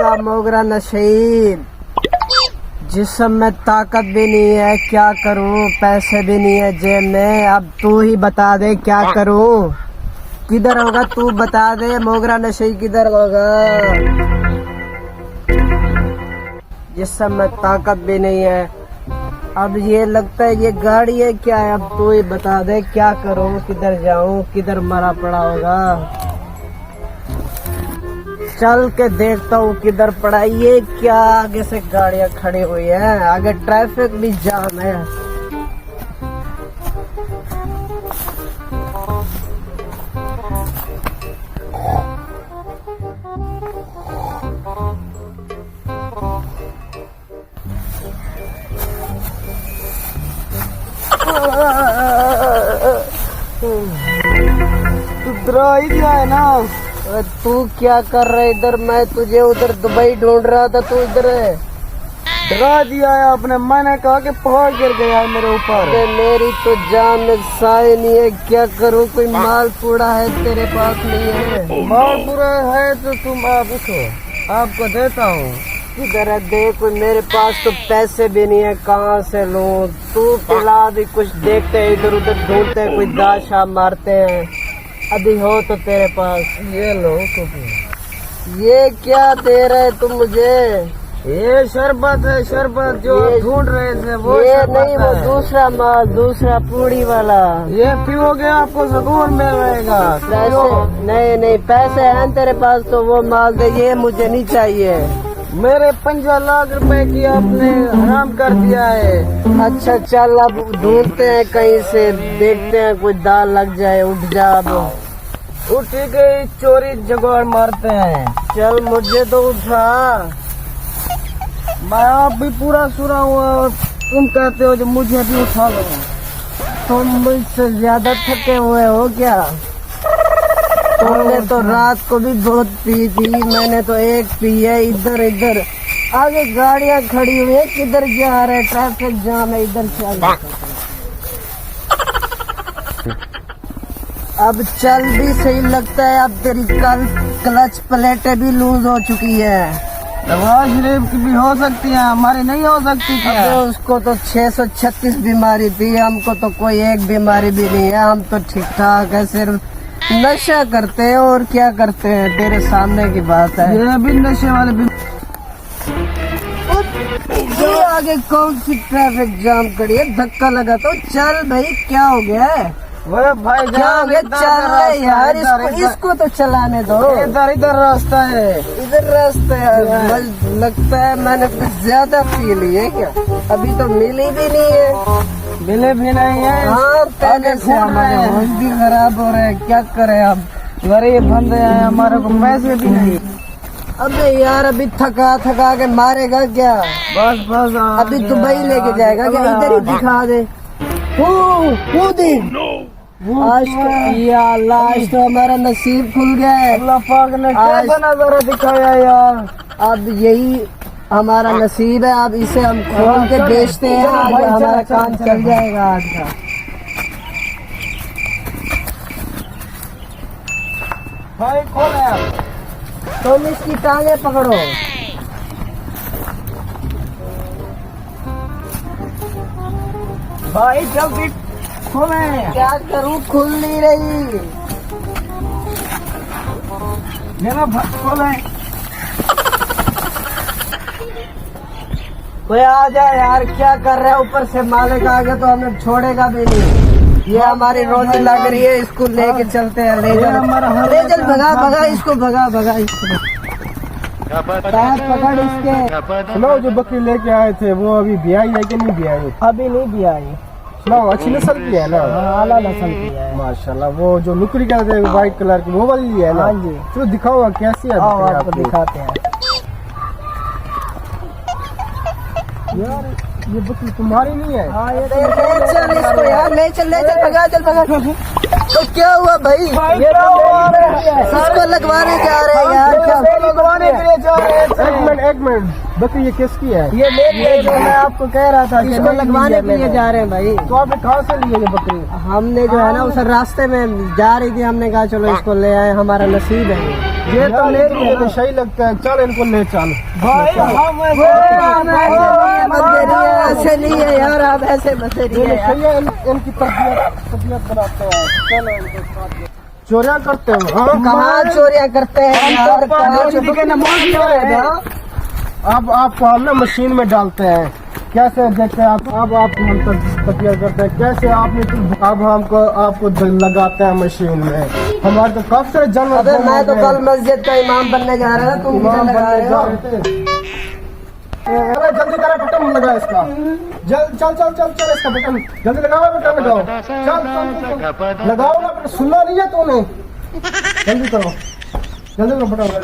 मेरा मोगरा नसीब, जिस्म में ताकत भी नहीं है, क्या करूं, पैसे भी नहीं है जेब में। अब तू ही बता दे क्या करूं, किधर होगा तू बता दे, मोगरा नसीब किधर होगा। जिस्म में ताकत भी नहीं है, अब ये लगता है ये गाड़ी है क्या है। अब तू ही बता दे क्या करूं, किधर जाऊं, किधर मरा पड़ा होगा। चल के देखता हूँ किधर पड़ा। ये क्या आगे से गाड़ियां खड़ी हुई है, आगे ट्रैफिक भी जाम है। तू डरा ही गया है ना। तू क्या कर रहा है इधर, मैं तुझे उधर दुबई ढूंढ रहा था, तू इधर है। डरा दिया है आपने, मैंने कहा कि पहाड़ गिर गया है मेरे ऊपर। मेरी तो जान में साए नहीं है, क्या करूं, कोई माल पूड़ा है तेरे पास नहीं है। माल पूरा है तो तुम आप उसको आपको देता हूँ। किधर है देख, मेरे पास तो पैसे भी नहीं है, कहाँ से लूं। तू पिला भी कुछ, देखते हैं इधर उधर ढूंढते हैं, कोई दाशा मारते हैं, अभी हो तो तेरे पास। ये लो ये क्या दे रहे तुम मुझे? ये शरबत है, शरबत जो ढूंढ रहे थे वो। ये नहीं, वो दूसरा माल, दूसरा पूड़ी वाला। ये पियोगे आपको सुकून मिल रहेगा। पैसे नहीं, पैसे हैं तेरे पास तो वो माल दे, ये मुझे नहीं चाहिए। मेरे 50 लाख रुपए की आपने हराम कर दिया है। अच्छा चल, अब ढूंढते हैं कहीं से, देखते हैं कोई दाल लग जाए। उठ जा अब। उठ गई, चोरी जुगाड़ मारते हैं। चल मुझे तो उठा। मैं आप भी पूरा सुना हुआ और तुम कहते हो जो मुझे भी उठा लो। तुम मुझसे ज्यादा थके हुए हो क्या? तुमने तो रात को भी बहुत पी थी, मैंने तो एक पी है। इधर इधर आगे गाड़ियां खड़ी हुई है, किधर जा रहे, ट्रैफिक जाम है, इधर चल। अब चल भी सही लगता है। अब तेरी क्लच प्लेटें भी लूज हो चुकी है। नवाज शरीफ की भी हो सकती है, हमारी नहीं हो सकती क्या? उसको तो 636 बीमारी थी, हमको तो कोई एक बीमारी भी नहीं है। हम तो ठीक ठाक है, सिर्फ नशा करते हैं और क्या करते हैं, तेरे सामने की बात है। ये भी नशे वाले भी। ये आगे कौन सी ट्रैफिक जाम करी है, धक्का लगा तो। चल भाई, क्या हो गया है? भाई क्या हो गया? चल यार, इसको तो चलाने दो। इधर रास्ता है, इधर रास्ता है। लगता है मैंने कुछ ज्यादा पी ली है क्या? अभी तो मिली भी नहीं है। मिले भी नहीं है। हाँ, पहले से हमारे होश भी खराब हो रहे हैं, क्या करें अब। गरीब बंदे हैं, हमारे को पैसे भी नहीं। अबे यार, अभी थका के मारेगा क्या? बस अभी दुबई लेके जाएगा क्या? इधर ही दिखा दे। आज तो हमारा नसीब खुल गया है। अल्लाह पाक ने कैसा नजारा दिखाया यार। अब यही हमारा नसीब है। अब इसे हम खोल के बेचते हैं, आज हमारा काम चल जाएगा आज का। भाई खोले आप। तुम इसकी टांगे पकड़ो। भाई जल्दी खोले। क्या करूं, खुल नहीं रही। खोले। कोई आ जाए यार, क्या कर रहा है? ऊपर से मालिक आ गया तो हमें छोड़ेगा भी नहीं। ये हमारी रोजी लग रही है, इसको लेके चलते हैं। ले चल, भगा इसको, भगा इसको। टायर पकड़ इसके। सुनो, जो बकरी लेके आए थे वो अभी ब्याई है कि नहीं ब्याई? अभी नहीं भी आई। सुनो, अच्छी नस्ल की है ना? आला नस्ल की है माशाल्लाह। वो जो नुकरी कहते हैं व्हाइट कलर की, वो वाली है ना? हाँ जी। तो दिखाओ कैसी है। आपको दिखाते हैं। यार ये बकरी तुम्हारी नहीं है। हाँ, ये चल इसको यार, ले चल भगा। तो क्या हुआ भाई? इसको लगवाने जा रहे हैं यार। लगवाने के लिए जा रहे हैं। एक मिनट, बकरी ये किसकी है? ये जो मैं आपको कह रहा था, इसको लगवाने के लिए जा रहे हैं भाई। तो आपने कहाँ से लिए ये बकरी? हमने जो है ना, उस रास्ते में जा रही थी, हमने कहा चलो इसको ले आए, हमारा नसीब है। ये तो ले मुझे सही लगता है, चल इनको ले चल। ऐसे नहीं है यार, आप ऐसे मत ये सही है, इनकी तबीयत बनाते हैं, चलो इनको साथ ले। चोरियां करते हो? हाँ, कहाँ चोरियां करते हैं यार, कहाँ अब आपको हम ना मशीन में डालते हैं, कैसे देखते हैं आप? अब आप हम तबीयत करते हैं कैसे? अब हमको आपको लगाते हैं मशीन में। हमारे तो कब से जन्म। अबे मैं तो कल मस्जिद का इमाम बनने जा रहा था, तुम किसे लगा रहे हो? अरे जल्दी करो, बटन लगा इसका। चल चल चल चल इसका बटन जल्दी लगाओ, बटन लगाओ, चल लगाओ ना, सुनना नहीं है तूने? जल्दी करो, जल्दी करो, बटन लगा।